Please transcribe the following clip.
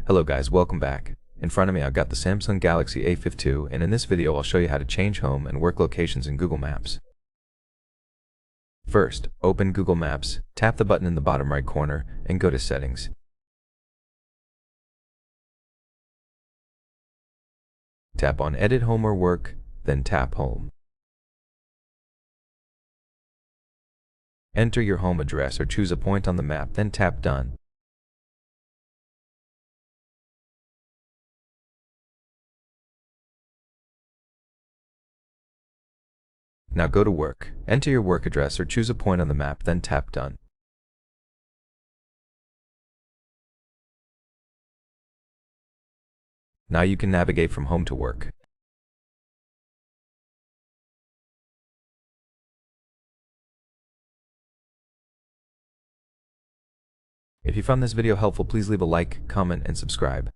Hello guys, welcome back. In front of me I've got the Samsung Galaxy A52, and in this video I'll show you how to change home and work locations in Google Maps. First, open Google Maps, tap the button in the bottom right corner, and go to Settings. Tap on Edit Home or Work, then tap Home. Enter your home address or choose a point on the map, then tap Done. Now go to Work. Enter your work address or choose a point on the map, then tap Done. Now you can navigate from home to work. If you found this video helpful, please leave a like, comment, and subscribe.